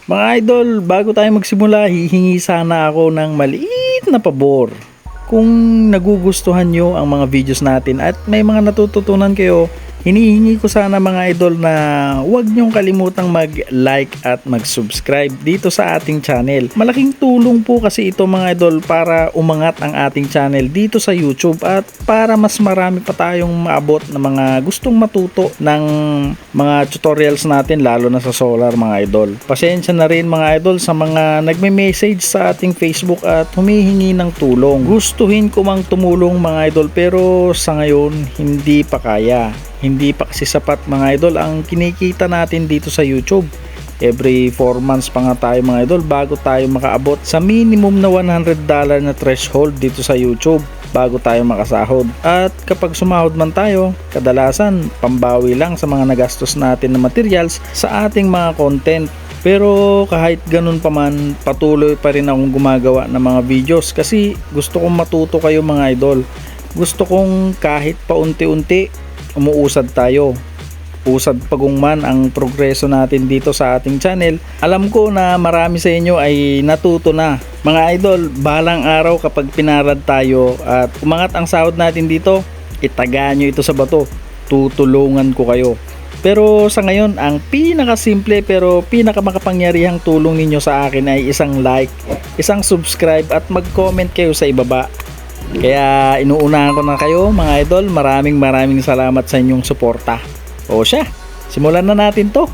Mga idol, bago tayo magsimula, hihingi sana ako ng maliit na pabor. Kung nagugustuhan nyo ang mga videos natin at may mga natututunan kayo, hinihingi ko sana mga idol na huwag nyong kalimutang mag-like at mag-subscribe dito sa ating channel. Malaking tulong po kasi ito mga idol para umangat ang ating channel dito sa YouTube at para mas marami pa tayong maabot na mga gustong matuto ng mga tutorials natin, lalo na sa solar mga idol. Pasensya na rin mga idol sa mga nagme-message sa ating Facebook at humihingi ng tulong. Gustuhin ko mang tumulong mga idol pero sa ngayon hindi pa kaya. Hindi pa kasi sapat mga idol ang kinikita natin dito sa YouTube. Every 4 months pa nga tayo mga idol bago tayo makaabot sa minimum na $100 na threshold dito sa YouTube bago tayo makasahod. At kapag sumahod man tayo, kadalasan pambawi lang sa mga nagastos natin na materials sa ating mga content. Pero kahit ganun pa man, patuloy pa rin akong gumagawa ng mga videos kasi gusto kong matuto kayo mga idol. Gusto kong kahit paunti-unti umuusad tayo. Usad pagungman ang progreso natin dito sa ating channel. Alam ko na marami sa inyo ay natuto na. Mga idol, balang araw kapag pinarad tayo at umangat ang sahod natin dito, itaga nyo ito sa bato. Tutulungan ko kayo. Pero sa ngayon, ang pinakasimple pero pinakamakapangyarihang tulong ninyo sa akin ay isang like, isang subscribe at mag-comment kayo sa ibaba. Kaya inuunahan ko na kayo mga idol. Maraming salamat sa inyong suporta. O siya, simulan na natin to.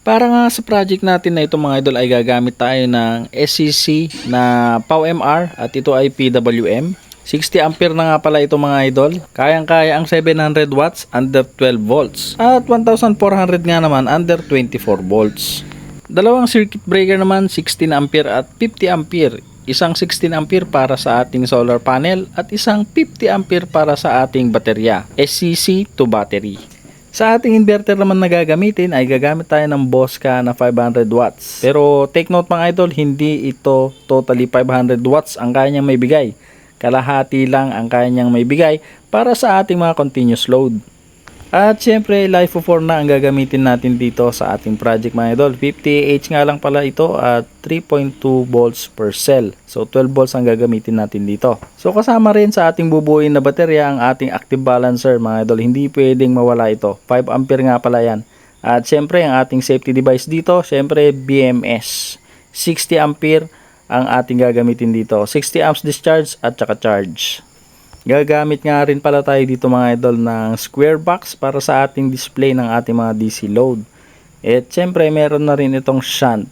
Para nga sa project natin na ito mga idol ay gagamit tayo ng SCC na PowerMR at ito ay PWM. 60 ampere na nga pala ito mga idol. Kayang-kaya ang 700 watts under 12 volts at 1400 nga naman under 24 volts. Dalawang circuit breaker naman, 16 ampere at 50 ampere. Isang 16 ampere para sa ating solar panel at isang 50 ampere para sa ating baterya, SCC to battery. Sa ating inverter naman na gagamitin ay gagamit tayo ng Bosca na 500 watts. Pero take note mga idol, hindi ito totally 500 watts ang kaya niyang may bigay. Kalahati lang ang kaya niyang may bigay para sa ating mga continuous load. At syempre, LiFePO4 na ang gagamitin natin dito sa ating project mga idol. 50Ah nga lang pala ito at 3.2 volts per cell. So 12 volts ang gagamitin natin dito. So kasama rin sa ating bubuuin na baterya ang ating active balancer mga idol. Hindi pwedeng mawala ito. 5 ampere nga pala yan. At syempre, ang ating safety device dito, syempre BMS. 60 ampere ang ating gagamitin dito. 60 amps discharge at saka charge. Gagamit nga rin pala tayo dito mga idol ng square box para sa ating display ng ating mga DC load. At syempre meron na rin itong shunt.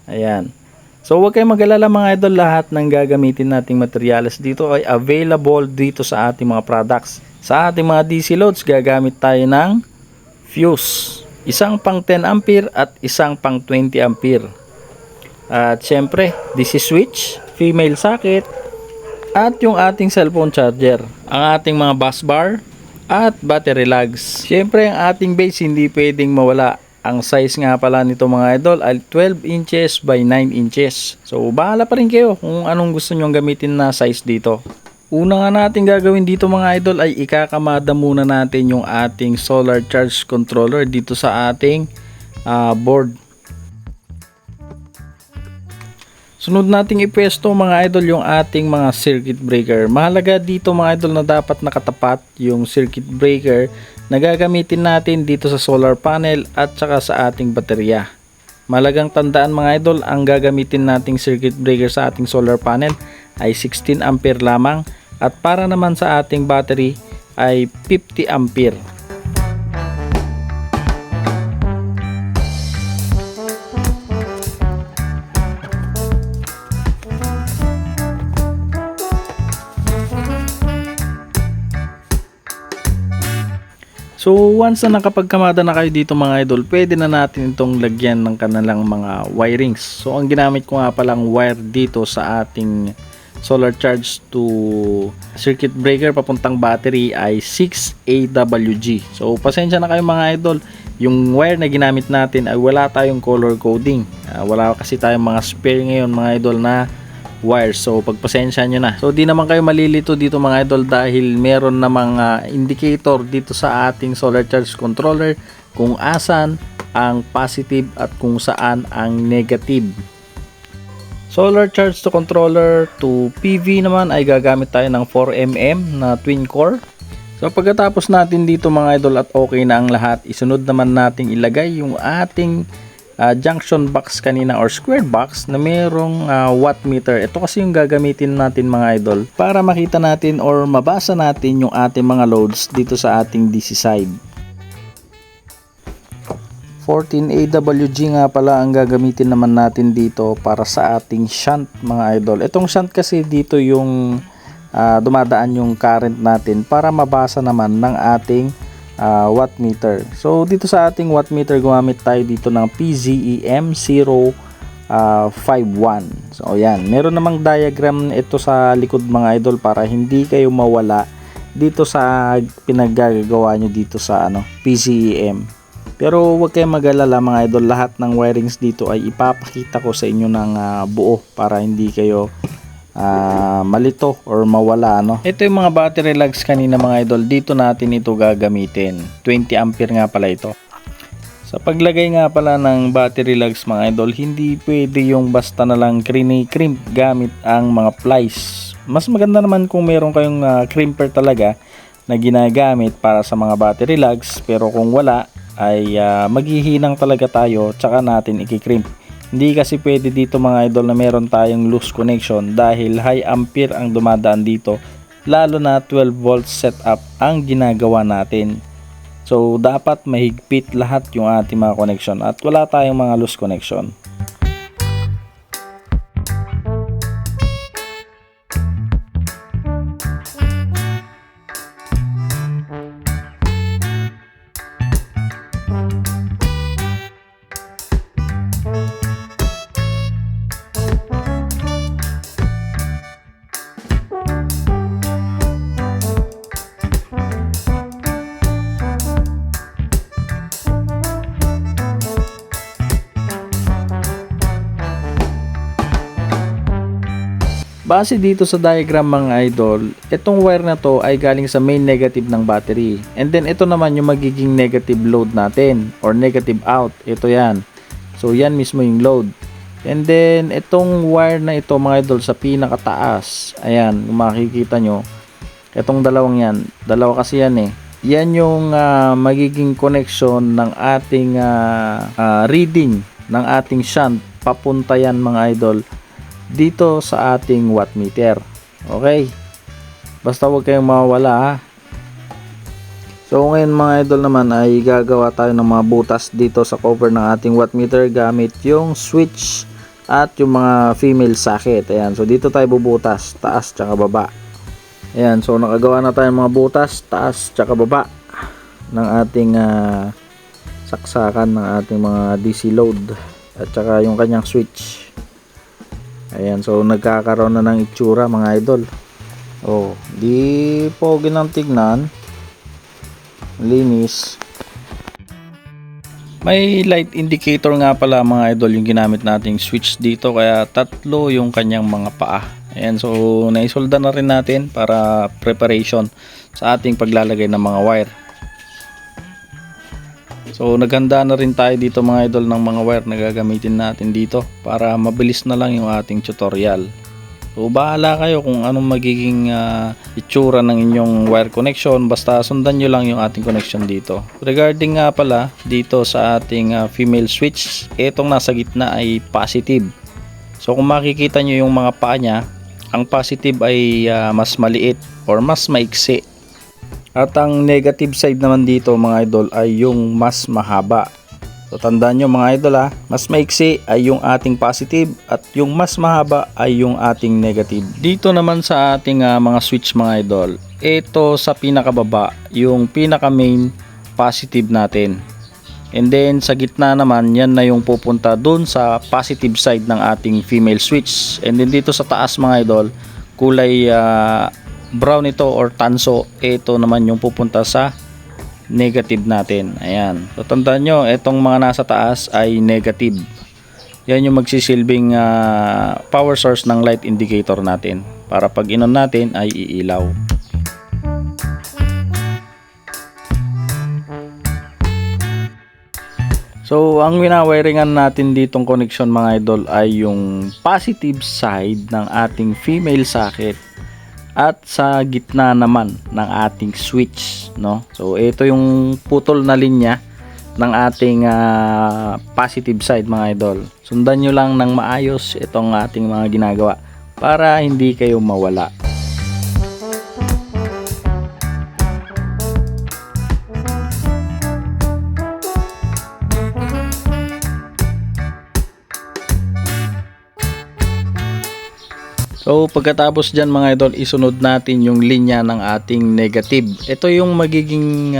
Ayan. So huwag kayong mag-alala mga idol, lahat ng gagamitin nating materials dito ay available dito sa ating mga products. Sa ating mga DC loads gagamit tayo ng fuse. Isang pang 10 ampere at isang pang 20 ampere. At syempre DC switch, female socket, at yung ating cellphone charger, ang ating mga bus bar at battery lugs. Syempre ang ating base hindi pwedeng mawala. Ang size nga pala nito mga idol ay 12 inches by 9 inches. So bahala pa rin kayo kung anong gusto nyong gamitin na size dito. Una nga natin gagawin dito mga idol ay ikakamada muna natin yung ating solar charge controller dito sa ating board. Sunod nating ipwesto mga idol yung ating mga circuit breaker. Mahalaga dito mga idol na dapat nakatapat yung circuit breaker na gagamitin natin dito sa solar panel at saka sa ating baterya. Mahalagang tandaan mga idol, ang gagamitin nating circuit breaker sa ating solar panel ay 16 ampere lamang at para naman sa ating battery ay 50 ampere. So once na nakapagkamada na kayo dito mga idol, pwede na natin itong lagyan ng kanilang mga wirings. So ang ginamit ko nga palang wire dito sa ating solar charge to circuit breaker papuntang battery ay 6AWG. So pasensya na kayo mga idol, yung wire na ginamit natin ay wala tayong color coding. Wala kasi tayong mga spare ngayon mga idol na wires. So pagpasensya nyo na. So di naman kayo malilito dito mga idol dahil meron na mga indicator dito sa ating solar charge controller kung asan ang positive at kung saan ang negative. Solar charge to controller to PV naman ay gagamit tayo ng 4mm na twin core. So pagkatapos natin dito mga idol at okay na ang lahat, isunod naman nating ilagay yung ating junction box kanina or square box na merong watt meter. Ito kasi yung gagamitin natin mga idol para makita natin or mabasa natin yung ating mga loads dito sa ating DC side. 14 AWG nga pala ang gagamitin naman natin dito para sa ating shunt mga idol. Itong shunt kasi dito yung dumadaan yung current natin para mabasa naman ng ating watt meter. So dito sa ating watt meter gumamit tayo dito ng PZEM 051. So ayan, meron namang diagram ito sa likod mga idol para hindi kayo mawala dito sa pinaggagawa nyo dito sa PZEM. Pero huwag kayong mag-alala mga idol, lahat ng wirings dito ay ipapakita ko sa inyo ng buo para hindi kayo malito or mawala Ito yung mga battery lugs kanina mga idol, dito natin ito gagamitin. 20 ampere nga pala ito. Sa paglagay nga pala ng battery lugs mga idol, hindi pwede yung basta na lang crimp gamit ang mga plies. Mas maganda naman kung meron kayong crimper talaga na ginagamit para sa mga battery lugs, pero kung wala ay maghihinang talaga tayo tsaka natin ikikrimp. Hindi kasi pwede dito mga idol na meron tayong loose connection dahil high ampere ang dumadaan dito, lalo na 12 volt setup ang ginagawa natin. So dapat mahigpit lahat yung ating mga connection at wala tayong mga loose connection. Base dito sa diagram mga idol, itong wire na to ay galing sa main negative ng battery. And then ito naman yung magiging negative load natin or negative out. Ito yan. So yan mismo yung load. And then itong wire na ito mga idol sa pinakataas. Ayan, kung makikita nyo. Itong dalawang yan. Dalawa kasi yan eh. Yan yung magiging connection ng ating reading ng ating shunt. Papunta yan mga idol dito sa ating watt meter. Okay, basta huwag kayong mawala ha. So ngayon mga idol naman ay gagawa tayo ng mga butas dito sa cover ng ating watt meter gamit yung switch at yung mga female socket. Ayan, so dito tayo bubutas, taas tsaka baba. Ayan, so nakagawa na tayo ng mga butas, taas tsaka baba ng ating saksakan ng ating mga DC load at tsaka yung kanyang switch. Ayan, so nagkakaroon na ng itsura mga idol. Oh, di pogi ng tignan. Linis. May light indicator nga pala mga idol yung ginamit nating switch dito, kaya tatlo yung kanyang mga paa. Ayan, so naisolda na rin natin para preparation sa ating paglalagay ng mga wire. So naghanda na rin tayo dito mga idol ng mga wire na gagamitin natin dito para mabilis na lang yung ating tutorial. So bahala kayo kung anong magiging itsura ng inyong wire connection, basta sundan nyo lang yung ating connection dito. Regarding nga pala dito sa ating female switch, itong nasa gitna ay positive. So kung makikita nyo yung mga paa nya, ang positive ay mas maliit or mas maiksi. At ang negative side naman dito mga idol ay yung mas mahaba. So tandaan nyo mga idol mas maiksi ay yung ating positive at yung mas mahaba ay yung ating negative. Dito naman sa ating mga switch mga idol, ito sa pinakababa yung pinaka main positive natin. And then sa gitna naman yan na yung pupunta dun sa positive side ng ating female switch. And then dito sa taas mga idol, kulay brown ito or tanso, ito naman yung pupunta sa negative natin. Ayan, so tandaan nyo, itong mga nasa taas ay negative. Yan yung magsisilbing power source ng light indicator natin para pag inon natin ay iilaw. So So, ang winawiringan natin ditong connection mga idol ay yung positive side ng ating female socket at sa gitna naman ng ating switch, no? So, ito yung putol na linya ng ating positive side mga idol. Sundan nyo lang ng maayos itong ating mga ginagawa para hindi kayo mawala. So pagkatapos dyan mga idol, isunod natin yung linya ng ating negative. Ito yung magiging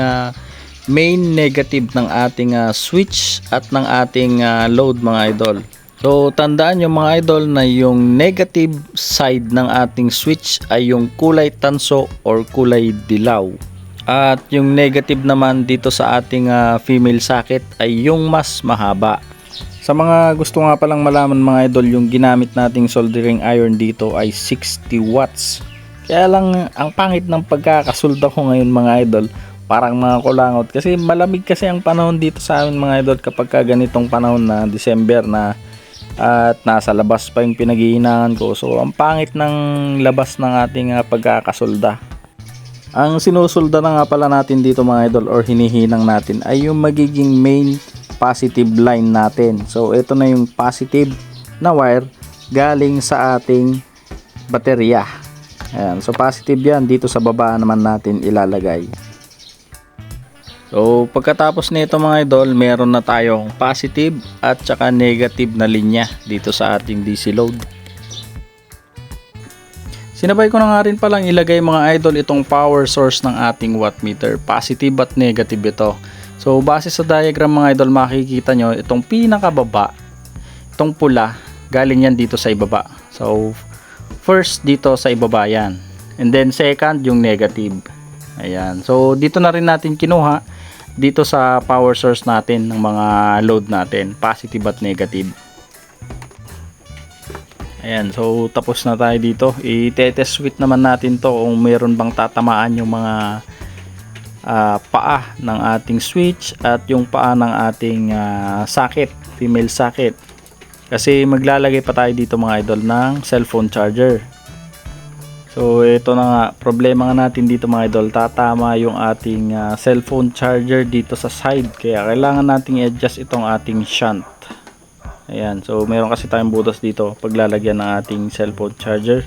main negative ng ating switch at ng ating load mga idol. So tandaan nyo mga idol na yung negative side ng ating switch ay yung kulay tanso or kulay dilaw. At yung negative naman dito sa ating female socket ay yung mas mahaba. Sa mga gusto nga palang malaman mga idol, yung ginamit nating soldering iron dito ay 60 watts. Kaya lang ang pangit ng pagkakasulda ko ngayon mga idol, parang mga kulangot. Kasi malamig kasi ang panahon dito sa amin mga idol kapag ganitong panahon na December na at nasa labas pa yung pinaghihinangan ko. So ang pangit ng labas ng ating pagkakasulda. Ang sinusulda na nga pala natin dito mga idol or hinihinang natin ay yung magiging main positive line natin. So ito na yung positive na wire galing sa ating baterya. Ayan. So positive yan, dito sa baba naman natin ilalagay. So pagkatapos nito mga idol, meron na tayong positive at saka negative na linya dito sa ating DC load. Sinabay ko na nga rin palang ilagay mga idol itong power source ng ating wattmeter. Positive at negative ito. So base sa diagram mga idol, makikita nyo itong pinakababa, itong pula, galing yan dito sa ibaba. So first dito sa ibaba yan, and then second yung negative. Ayan, so dito na rin natin kinuha dito sa power source natin ng mga load natin, positive at negative. Ayan, so tapos na tayo dito. I-test switch naman natin to kung meron bang tatamaan yung mga paa ng ating switch at yung paa ng ating socket, female socket, kasi maglalagay pa tayo dito mga idol ng cellphone charger. So ito na nga, problema nga natin dito mga idol, tatama yung ating cellphone charger dito sa side, kaya kailangan nating i-adjust itong ating shunt. Ayan, so meron kasi tayong butas dito paglalagyan ng ating cellphone charger.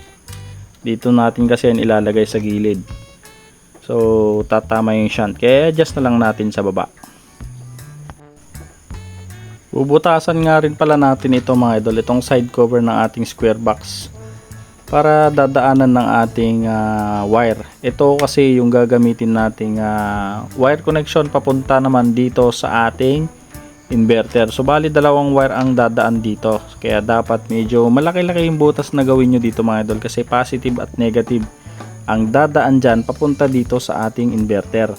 Dito natin kasi yan ilalagay sa gilid. So tatama yung shunt, kaya adjust na lang natin sa baba. Bubutasan nga rin pala natin ito mga idol, itong side cover ng ating square box para dadaanan ng ating wire. Ito kasi yung gagamitin nating wire connection papunta naman dito sa ating inverter. So bali dalawang wire ang dadaan dito, kaya dapat medyo malaki-laki yung butas na gawin nyo dito mga idol, kasi positive at negative ang dadaan dyan papunta dito sa ating inverter.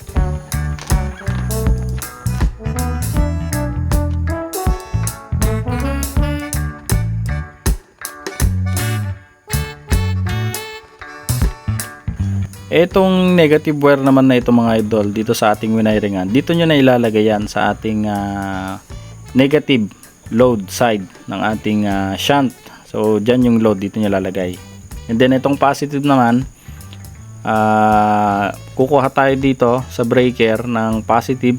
Etong negative wire naman na ito mga idol, dito sa ating winaringan, dito nyo na ilalagay yan sa ating negative load side ng ating shunt. So dyan yung load, dito nyo lalagay. And then itong positive naman, kukuha tayo dito sa breaker ng positive,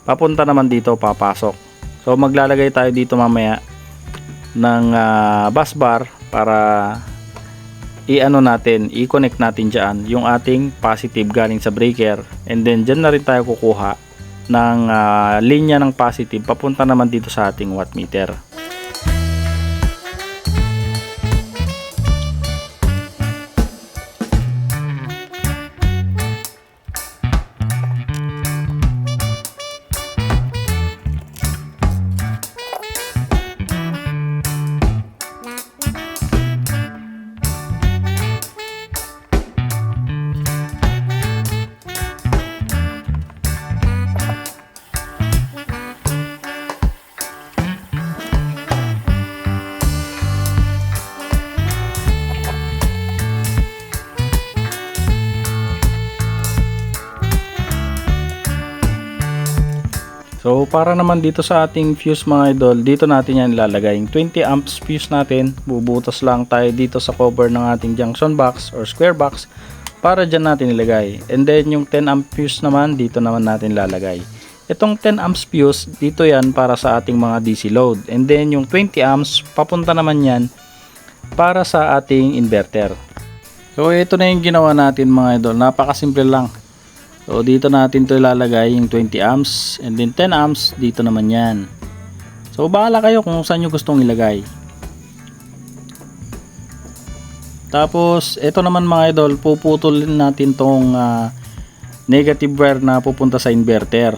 papunta naman dito, papasok. So maglalagay tayo dito mamaya ng bus bar para i-connect natin dyan yung ating positive galing sa breaker, and then dyan na rin tayo kukuha ng linya ng positive papunta naman dito sa ating wattmeter. So para naman dito sa ating fuse mga idol, dito natin yan ilalagay. Yung 20 amps fuse natin, bubutas lang tayo dito sa cover ng ating junction box or square box para dyan natin ilagay. And then yung 10 amp fuse naman, dito naman natin lalagay. Itong 10 amps fuse, dito yan para sa ating mga DC load. And then yung 20 amps, papunta naman yan para sa ating inverter. So ito na yung ginawa natin mga idol, napakasimple lang. So dito natin to ilalagay yung 20 amps and then 10 amps dito naman yan. So bahala kayo kung saan nyo gustong ilagay. Tapos ito naman mga idol, puputulin natin tong negative wire na pupunta sa inverter.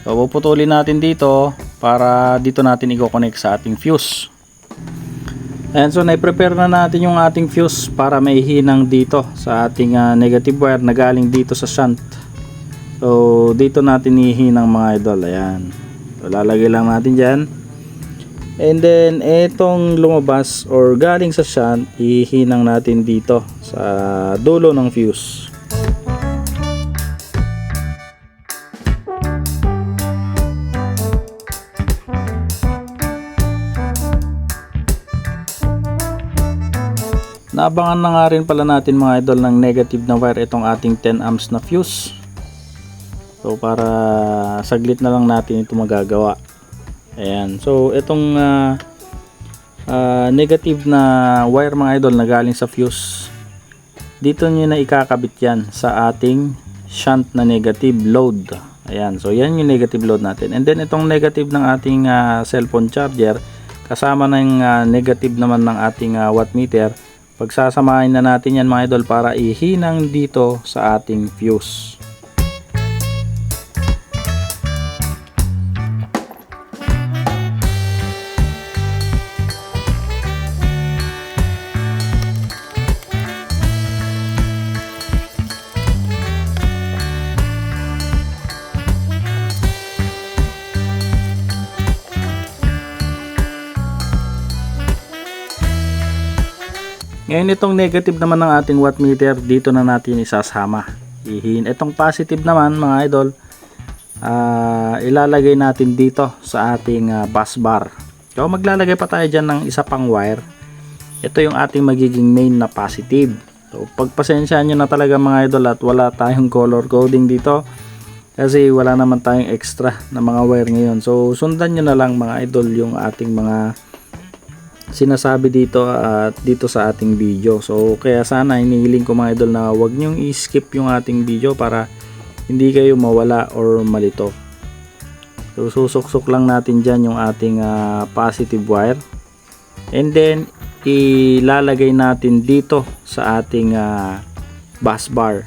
So puputulin natin dito para dito natin i-connect sa ating fuse. And so na-prepare na natin yung ating fuse para may hinang dito sa ating negative wire na galing dito sa shunt. So dito natin ihinang mga idol. Ayan. So lalagay lang natin dyan. And then itong lumabas or galing sa shunt, ihinang natin dito sa dulo ng fuse. Naabangan na nga rin pala natin mga idol ng negative na wire itong ating 10 amps na fuse. So para saglit na lang natin ito magagawa. Ayan. So itong negative na wire mga idol na galing sa fuse, dito nyo na ikakabit yan sa ating shunt na negative load. Ayan. So yan yung negative load natin. And then itong negative ng ating cellphone charger kasama ng negative naman ng ating wattmeter, pagsasamahin na natin yan mga idol para ihinang dito sa ating fuse. Ngayon itong negative naman ng ating wattmeter, dito na natin isasama. Itong positive naman mga idol, ilalagay natin dito sa ating bus bar. So maglalagay pa tayo dyan ng isa pang wire. Ito yung ating magiging main na positive. So pagpasensyaan nyo na talaga mga idol at wala tayong color coding dito kasi wala naman tayong extra na mga wire ngayon. So sundan nyo na lang mga idol yung ating mga sinasabi dito at dito sa ating video. So kaya sana hinihiling ko mga idol na wag nyong i-skip yung ating video para hindi kayo mawala or malito. So susuksok lang natin dyan yung ating positive wire and then ilalagay natin dito sa ating bus bar.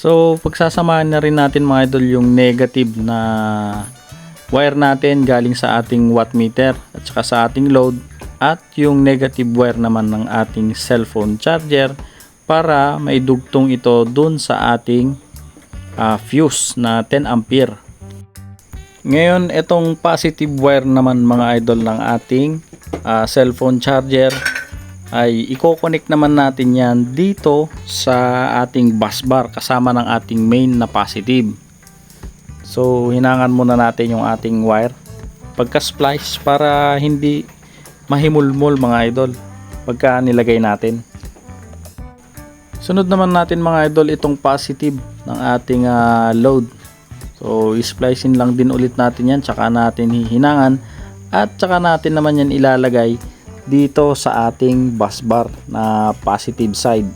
So pagsasamahan na rin natin mga idol yung negative na wire natin galing sa ating wattmeter at saka sa ating load at yung negative wire naman ng ating cellphone charger para maidugtong ito dun sa ating fuse na 10 ampere. Ngayon itong positive wire naman mga idol ng ating cellphone charger ay i-connect naman natin yan dito sa ating bus bar kasama ng ating main na positive. So hinangan muna natin yung ating wire pagka splice para hindi mahimulmol mga idol pagka nilagay natin. Sunod naman natin mga idol itong positive ng ating load. So i-splicing lang din ulit natin yan, tsaka natin hihinangan at tsaka natin naman yan ilalagay dito sa ating bus bar na positive side.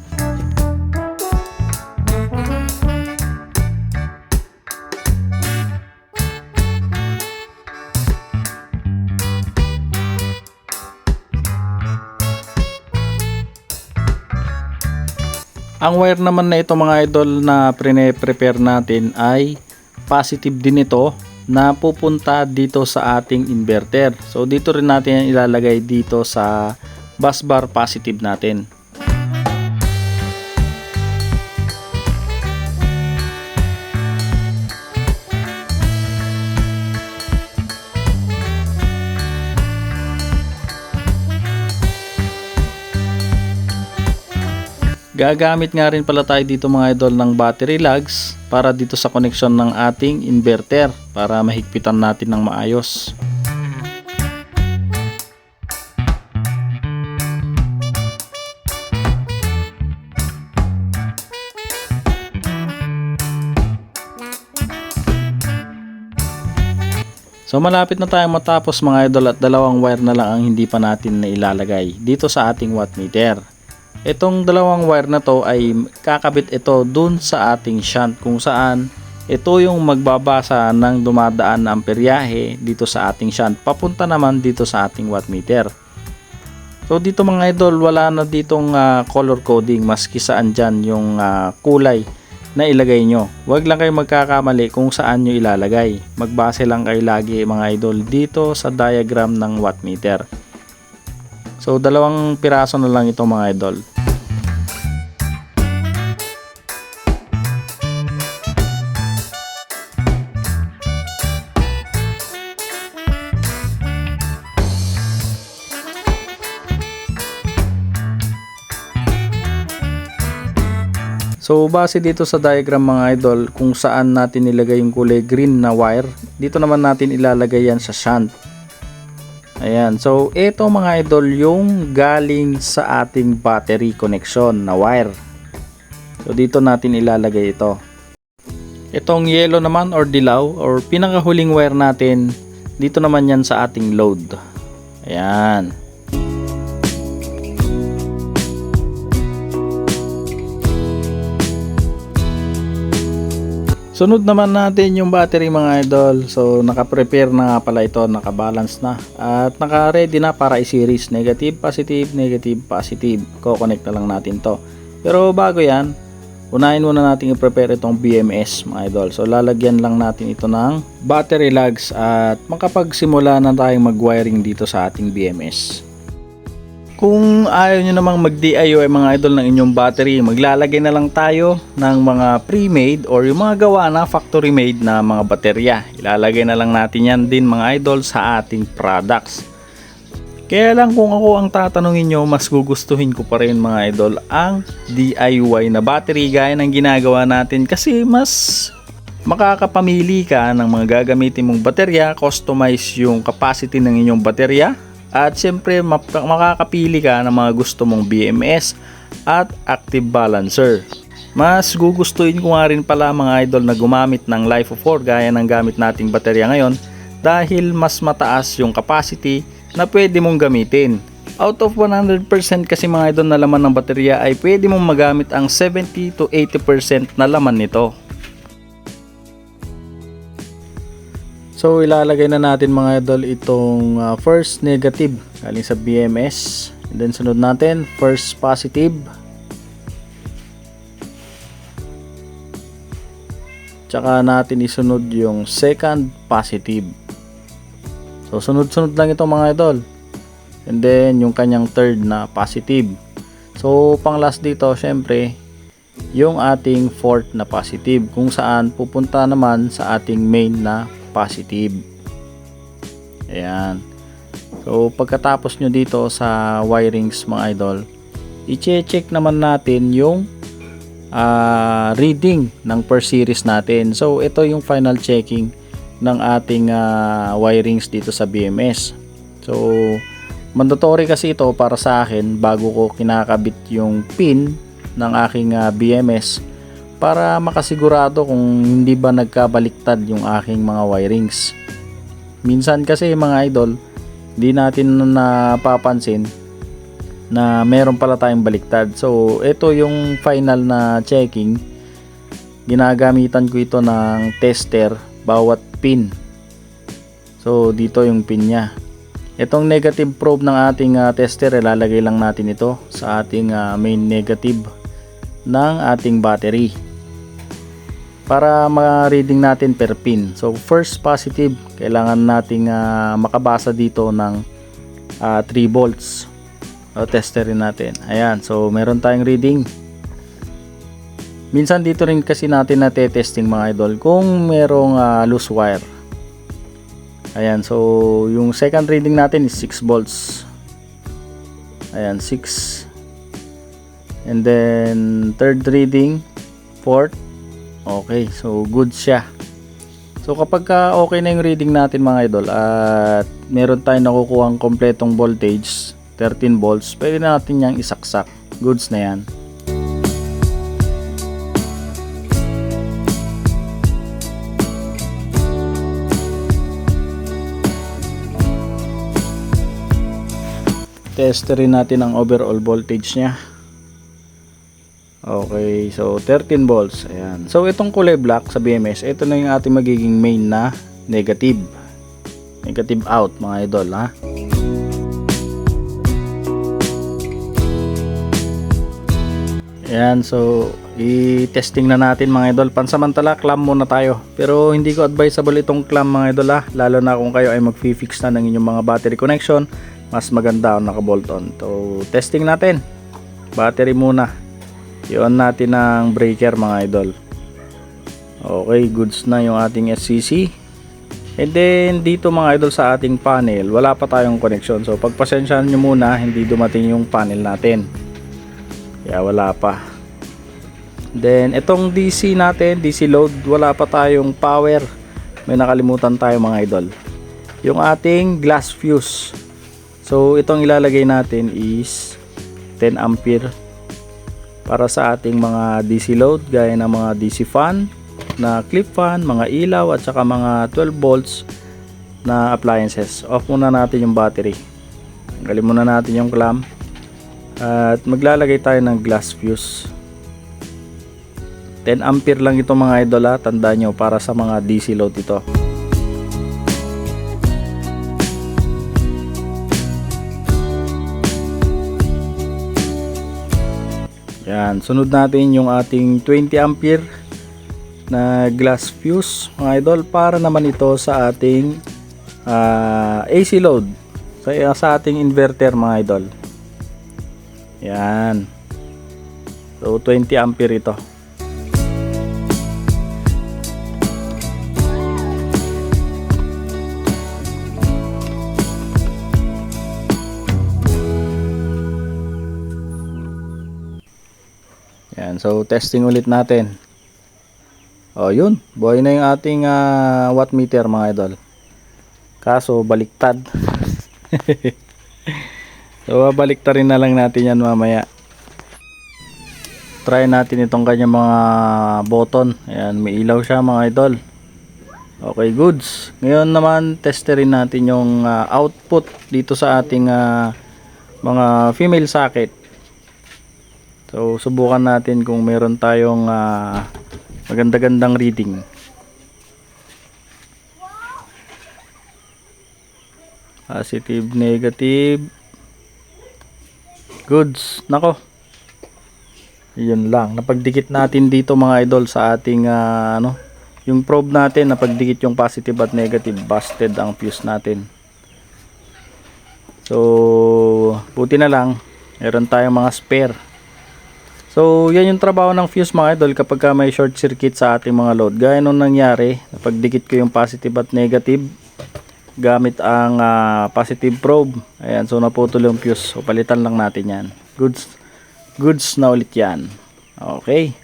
Ang wire naman na ito mga idol na prepare natin ay positive din ito na pupunta dito sa ating inverter. So dito rin natin yan ilalagay dito sa bus bar positive natin. Gagamit nga rin pala tayo dito mga idol ng battery lugs para dito sa connection ng ating inverter para mahigpitan natin ng maayos. So malapit na tayong matapos mga idol at dalawang wire na lang ang hindi pa natin na ilalagay dito sa ating wattmeter. Itong dalawang wire na to ay kakabit ito dun sa ating shunt kung saan ito yung magbabasa ng dumadaan na amperyahe dito sa ating shunt papunta naman dito sa ating wattmeter. So dito mga idol wala na ditong color coding maski saan dyan yung kulay na ilagay nyo. Huwag lang kayo magkakamali kung saan nyo ilalagay. Magbase lang kayo lagi mga idol dito sa diagram ng wattmeter. So dalawang piraso na lang ito mga idol. So base dito sa diagram mga idol kung saan natin nilagay yung kulay green na wire, dito naman natin ilalagay yan sa shunt. Ayan, so ito mga idol yung galing sa ating battery connection na wire. So dito natin ilalagay ito. Itong yellow naman or dilaw or pinakahuling wire natin, dito naman yan sa ating load. Ayan. Sunod naman natin yung battery mga idol. So naka-prepare na nga pala ito, naka-balance na at naka-ready na para i-series negative, positive, negative, positive. Ko-connect na lang natin to. Pero bago yan, unahin muna natin i-prepare itong BMS mga idol. So lalagyan lang natin ito ng battery lugs at makapagsimula na tayong mag-wiring dito sa ating BMS. Kung ayaw nyo namang mag-DIY mga idol ng inyong battery, maglalagay na lang tayo ng mga pre-made or yung mga gawa na factory made na mga baterya. Ilalagay na lang natin yan din mga idol sa ating products. Kaya lang kung ako ang tatanungin nyo, mas gugustuhin ko pa rin mga idol ang DIY na battery gaya ng ginagawa natin kasi mas makakapamili ka ng mga gagamitin mong baterya, customize yung capacity ng inyong baterya. At syempre makakapili ka ng mga gusto mong BMS at active balancer. Mas gugustuhin ko nga rin pala mga idol na gumamit ng LiFePO4 gaya ng gamit nating baterya ngayon dahil mas mataas yung capacity na pwede mong gamitin. Out of 100% kasi mga idol na laman ng baterya ay pwede mong magamit ang 70 to 80% na laman nito. So ilalagay na natin mga idol itong first negative galing sa BMS, and then sunod natin first positive, tsaka natin isunod yung second positive. So sunod-sunod lang ito mga idol, and then yung kanyang third na positive. So pang last dito syempre yung ating fourth na positive kung saan pupunta naman sa ating main na positive. Ayan. So pagkatapos nyo dito sa wirings mga idol, i-check naman natin yung reading ng per series natin. So ito yung final checking ng ating wirings dito sa BMS. So mandatory kasi ito para sa akin bago ko kinakabit yung pin ng aking BMS para makasigurado kung hindi ba nagkabaliktad yung aking mga wirings. Minsan kasi mga idol, hindi natin napapansin na meron pala tayong baliktad. So ito yung final na checking. Ginagamitan ko ito ng tester bawat pin. So dito yung pin nya. Itong negative probe ng ating tester, ilalagay lang natin ito sa ating main negative ng ating battery. para ma-reading natin per pin. So first positive, kailangan nating makabasa dito ng 3 volts. O testerin natin. Ayan, so meron tayong reading. Minsan dito rin kasi natin na-testing mga idol kung merong loose wire. Ayan, so yung second reading natin is 6 volts. Ayan, 6. And then third reading, fourth. Okay, so good siya. So kapag okay na yung reading natin mga idol at meron tayong nakukuhang kompletong voltage, 13 volts, pwede na natin yang isaksak. Goods na yan. Testerin natin ang overall voltage niya. Okay, so 13 volts. Ayan. So itong kulay black sa BMS, ito na yung ating magiging main na negative. Negative out mga idol, ha. Ayan, so i-testing na natin mga idol. Pansamantala, clamp muna tayo. Pero hindi ko advisable itong clamp mga idol, ha. Lalo na kung kayo ay mag-fix na ng inyong mga battery connection, mas maganda kung naka-bolt on. So testing natin. Battery muna. I-on natin ang breaker mga idol. Okay, goods na yung ating SCC. And then dito mga idol sa ating panel, wala pa tayong connection. So pagpasensyahan nyo muna, hindi dumating yung panel natin. Kaya wala pa. Then itong DC natin, DC load, wala pa tayong power. May nakalimutan tayo mga idol. Yung ating glass fuse. So itong ilalagay natin is 10 ampere para sa ating mga DC load gaya ng mga DC fan na clip fan, mga ilaw at saka mga 12 volts na appliances. Off muna natin yung battery. Tanggalin muna natin yung clamp at maglalagay tayo ng glass fuse. 10 ampere lang ito mga idol, ha. Tandaan nyo, para sa mga DC load ito. Yan, sunod natin yung ating 20 ampere na glass fuse mga idol, para naman ito sa ating AC load, sa ating inverter mga idol. Yan, so 20 ampere ito. Yan, so testing ulit natin. O yun, buhay na yung ating watt meter mga idol. Kaso baliktad. So baliktarin na lang natin yan mamaya. Try natin itong kanyang mga button. Ayan, may ilaw siya mga idol. Okay, goods. Ngayon naman testerin natin yung output dito sa ating mga female socket. So subukan natin kung meron tayong maganda-gandang reading. Positive, negative. Goods. Nako. Yun lang. Napagdikit natin dito mga idol sa ating yung probe natin, napagdikit yung positive at negative. Busted ang fuse natin. So buti na lang meron tayong mga spare. So yan yung trabaho ng fuse mga idol kapag may short circuit sa ating mga load. Gaya nung nangyari, napagdikit ko yung positive at negative gamit ang positive probe. Ayan, so naputol yung fuse. So palitan lang natin yan. Goods na ulit yan. Okay.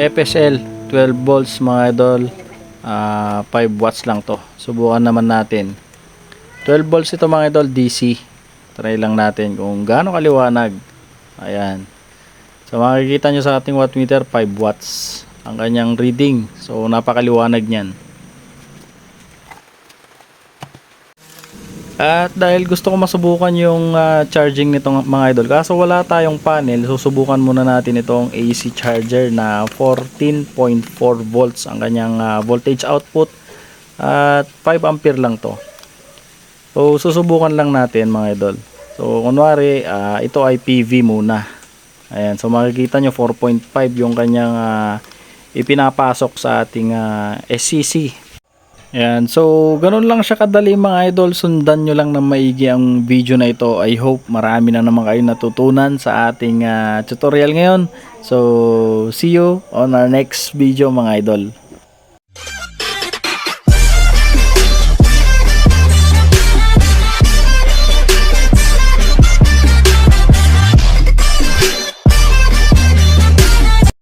FSL 12 volts mga idol, 5 watts lang to. Subukan naman natin. 12 volts ito mga idol, DC. Try lang natin kung gaano kaliwanag. Ayan. So makikita nyo sa ating wattmeter, 5 watts ang kanyang reading. So napakaliwanag niyan. At dahil gusto ko masubukan yung charging nitong mga idol, kaso wala tayong panel, susubukan muna natin itong AC charger na 14.4 volts ang kanyang voltage output at 5 ampere lang to. So susubukan lang natin mga idol. So kunwari ito ay PV muna. Ayan, so makikita nyo 4.5 yung kanyang ipinapasok sa ating SCC. Ayan, so ganun lang siya kadali mga idol. Sundan nyo lang ng maigi ang video na ito. I hope marami na naman kayo natutunan sa ating tutorial ngayon. So see you on our next video mga idol.